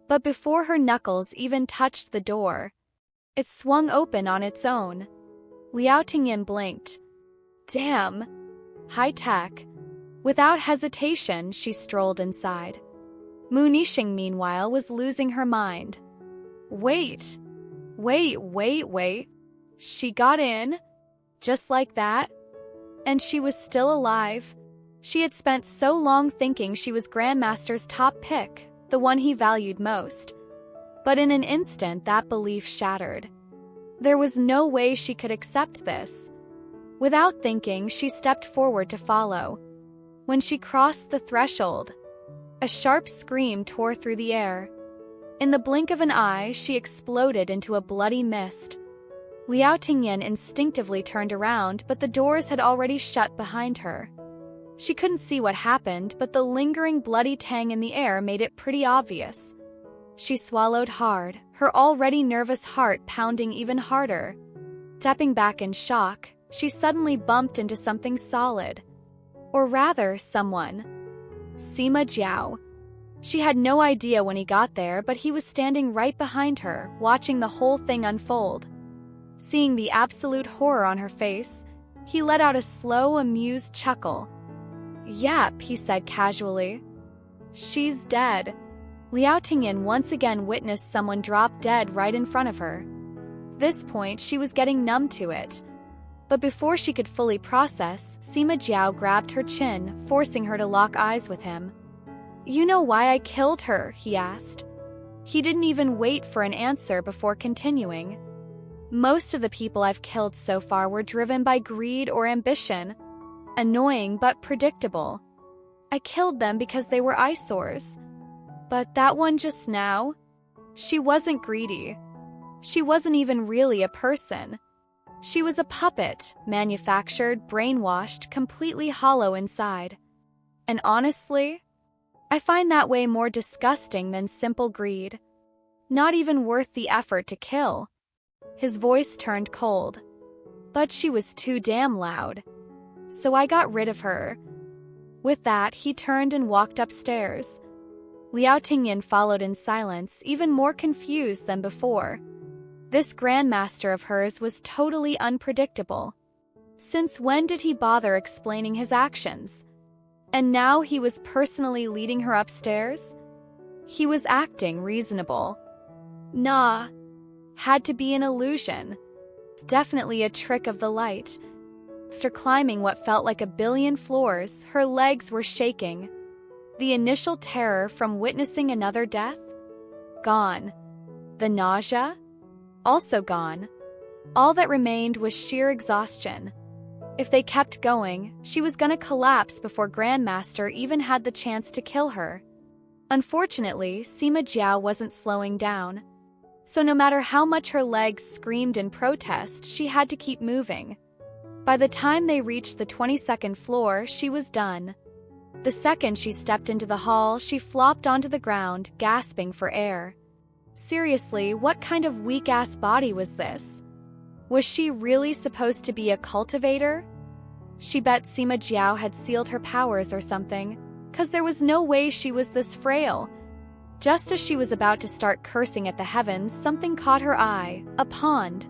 But before her knuckles even touched the door, it swung open on its own. Liao Tingyan blinked. Damn. High tech. Without hesitation, she strolled inside. Mu Nixing, meanwhile, was losing her mind. Wait. She got in? Just like that? And she was still alive. She had spent so long thinking she was Grandmaster's top pick, the one he valued most. But in an instant, that belief shattered. There was no way she could accept this. Without thinking, she stepped forward to follow. When she crossed the threshold, a sharp scream tore through the air. In the blink of an eye, she exploded into a bloody mist. Liao Tingyan instinctively turned around, but the doors had already shut behind her. She couldn't see what happened, but the lingering bloody tang in the air made it pretty obvious. She swallowed hard, her already nervous heart pounding even harder. Stepping back in shock, she suddenly bumped into something solid. Or rather, someone. Sima Jiao. She had no idea when he got there, but he was standing right behind her, watching the whole thing unfold. Seeing the absolute horror on her face, he let out a slow, amused chuckle. Yep, he said casually. She's dead. Liao Tingyan once again witnessed someone drop dead right in front of her. At this point, she was getting numb to it. But before she could fully process, Sima Jiao grabbed her chin, forcing her to lock eyes with him. You know why I killed her? He asked. He didn't even wait for an answer before continuing. Most of the people I've killed so far were driven by greed or ambition. Annoying but predictable. I killed them because they were eyesores. But that one just now? She wasn't greedy. She wasn't even really a person. She was a puppet, manufactured, brainwashed, completely hollow inside. And honestly, I find that way more disgusting than simple greed. Not even worth the effort to kill. His voice turned cold. But she was too damn loud. So I got rid of her. With that, he turned and walked upstairs. Liao Tingyan followed in silence, even more confused than before. This Grandmaster of hers was totally unpredictable. Since when did he bother explaining his actions? And now he was personally leading her upstairs? He was acting reasonable. Nah, had to be an illusion. Definitely a trick of the light. After climbing what felt like 1,000,000,000 floors, her legs were shaking. The initial terror from witnessing another death? Gone. The nausea? Also gone. All that remained was sheer exhaustion. If they kept going, she was gonna collapse before Grandmaster even had the chance to kill her. Unfortunately, Sima Jiao wasn't slowing down. So no matter how much her legs screamed in protest, she had to keep moving. By the time they reached the 22nd floor, she was done. The second she stepped into the hall, she flopped onto the ground, gasping for air. Seriously, what kind of weak-ass body was this? Was she really supposed to be a cultivator? She bet Sima Jiao had sealed her powers or something, 'cause there was no way she was this frail. Just as she was about to start cursing at the heavens, something caught her eye, a pond.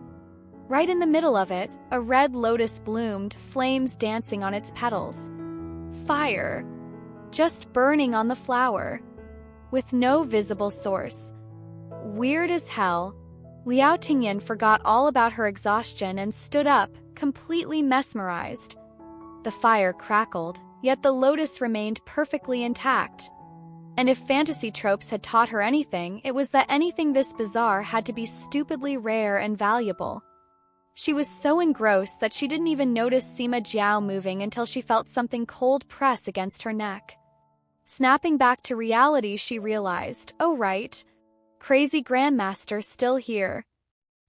Right in the middle of it, a red lotus bloomed, flames dancing on its petals. Fire. Just burning on the flower. With no visible source. Weird as hell. Liao Tingyan forgot all about her exhaustion and stood up, completely mesmerized. The fire crackled, yet the lotus remained perfectly intact. And if fantasy tropes had taught her anything, it was that anything this bizarre had to be stupidly rare and valuable. She was so engrossed that she didn't even notice Sima Jiao moving until she felt something cold press against her neck. Snapping back to reality, she realized, oh right, crazy Grandmaster still here.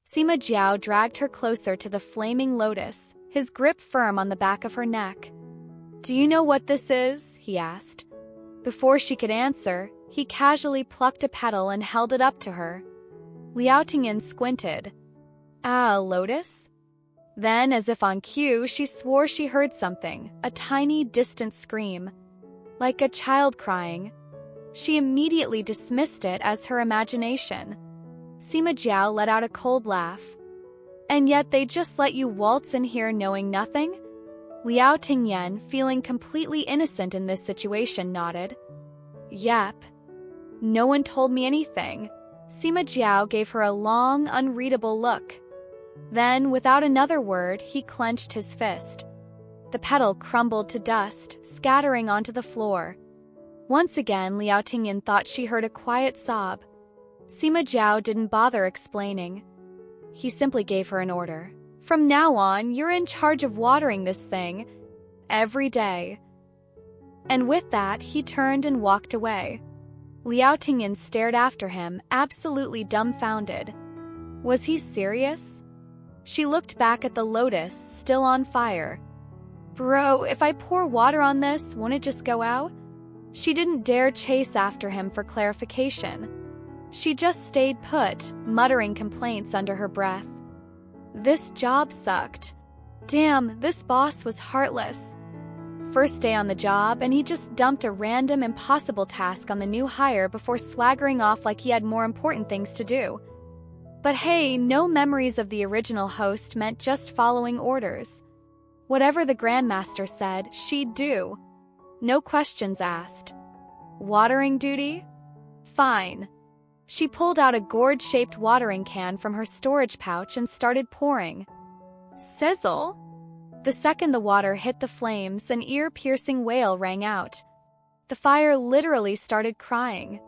Sima Jiao dragged her closer to the flaming lotus, his grip firm on the back of her neck. Do you know what this is? He asked. Before she could answer, he casually plucked a petal and held it up to her. Liao Tingyan squinted. Ah, a lotus? Then, as if on cue, she swore she heard something, a tiny, distant scream. Like a child crying. She immediately dismissed it as her imagination. Sima Jiao let out a cold laugh. And yet they just let you waltz in here knowing nothing? Liao Tingyan, feeling completely innocent in this situation, nodded. Yep. No one told me anything. Sima Jiao gave her a long, unreadable look. Then, without another word, he clenched his fist. The petal crumbled to dust, scattering onto the floor. Once again, Liao Tingyan thought she heard a quiet sob. Sima Jiao didn't bother explaining. He simply gave her an order. From now on, you're in charge of watering this thing. Every day. And with that, he turned and walked away. Liao Tingyan stared after him, absolutely dumbfounded. Was he serious? She looked back at the lotus, still on fire. Bro, if I pour water on this, won't it just go out? She didn't dare chase after him for clarification. She just stayed put, muttering complaints under her breath. This job sucked. Damn, this boss was heartless. First day on the job, and he just dumped a random, impossible task on the new hire before swaggering off like he had more important things to do. But hey, no memories of the original host meant just following orders. Whatever the Grandmaster said, she'd do. No questions asked. Watering duty? Fine. She pulled out a gourd-shaped watering can from her storage pouch and started pouring. Sizzle? The second the water hit the flames, an ear-piercing wail rang out. The fire literally started crying.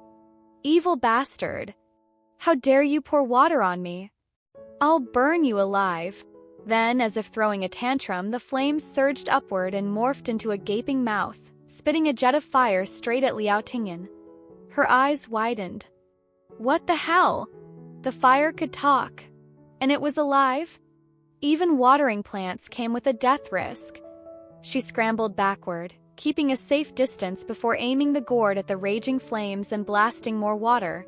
Evil bastard. How dare you pour water on me? I'll burn you alive. Then, as if throwing a tantrum, the flames surged upward and morphed into a gaping mouth, spitting a jet of fire straight at Liao Tingyan. Her eyes widened. What the hell? The fire could talk. And it was alive? Even watering plants came with a death risk. She scrambled backward, keeping a safe distance before aiming the gourd at the raging flames and blasting more water.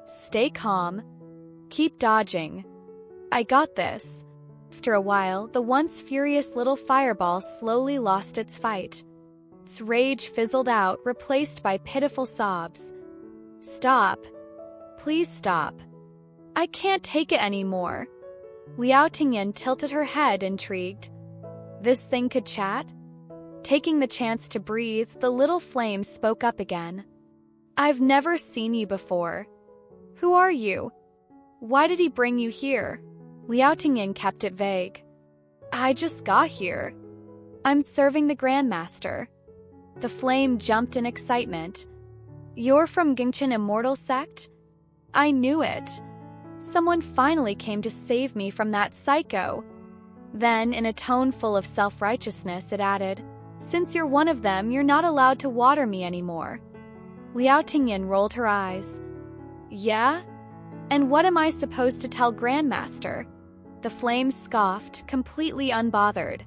Stay calm. Keep dodging. I got this. After a while, the once furious little fireball slowly lost its fight. Its rage fizzled out, replaced by pitiful sobs. Stop. Please stop. I can't take it anymore. Liao Tingyan tilted her head, intrigued. This thing could chat? Taking the chance to breathe, the little flame spoke up again. I've never seen you before. Who are you? Why did he bring you here? Liao Tingyin kept it vague. I just got here. I'm serving the Grandmaster. The flame jumped in excitement. You're from Gingchen Immortal Sect? I knew it. Someone finally came to save me from that psycho. Then, in a tone full of self-righteousness, it added, Since you're one of them, you're not allowed to water me anymore. Liao Tingyin rolled her eyes. Yeah? And what am I supposed to tell Grandmaster? The flame scoffed, completely unbothered.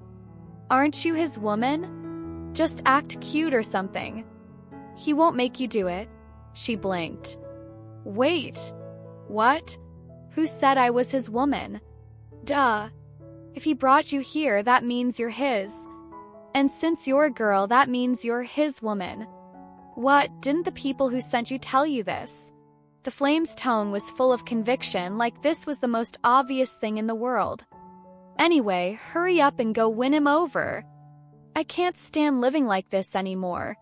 Aren't you his woman? Just act cute or something. He won't make you do it. She blinked. Wait. What? Who said I was his woman? Duh. If he brought you here, that means you're his. And since you're a girl, that means you're his woman. What, didn't the people who sent you tell you this? The flame's tone was full of conviction, like this was the most obvious thing in the world. Anyway, hurry up and go win him over. I can't stand living like this anymore.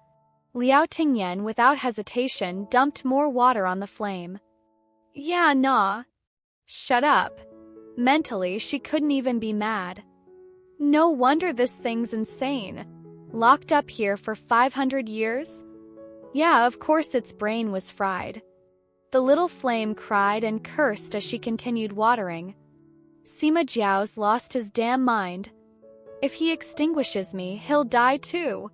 Liao Tingyin, without hesitation, dumped more water on the flame. Yeah, nah. Shut up. Mentally, she couldn't even be mad. No wonder this thing's insane. Locked up here for 500 years? Yeah, of course its brain was fried. The little flame cried and cursed as she continued watering. Sima Jiao's lost his damn mind. If he extinguishes me, he'll die too.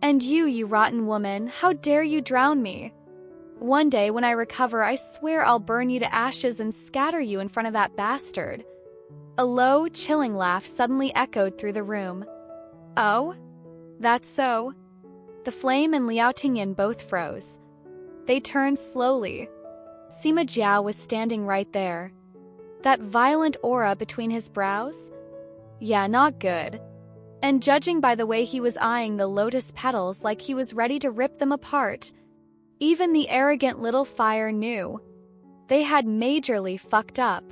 And you rotten woman, how dare you drown me? One day when I recover, I swear I'll burn you to ashes and scatter you in front of that bastard. A low, chilling laugh suddenly echoed through the room. Oh? That's so? The flame and Liao Tingyin both froze. They turned slowly. Sima Jiao was standing right there. That violent aura between his brows? Yeah, not good. And judging by the way he was eyeing the lotus petals like he was ready to rip them apart, even the arrogant little fire knew. They had majorly fucked up.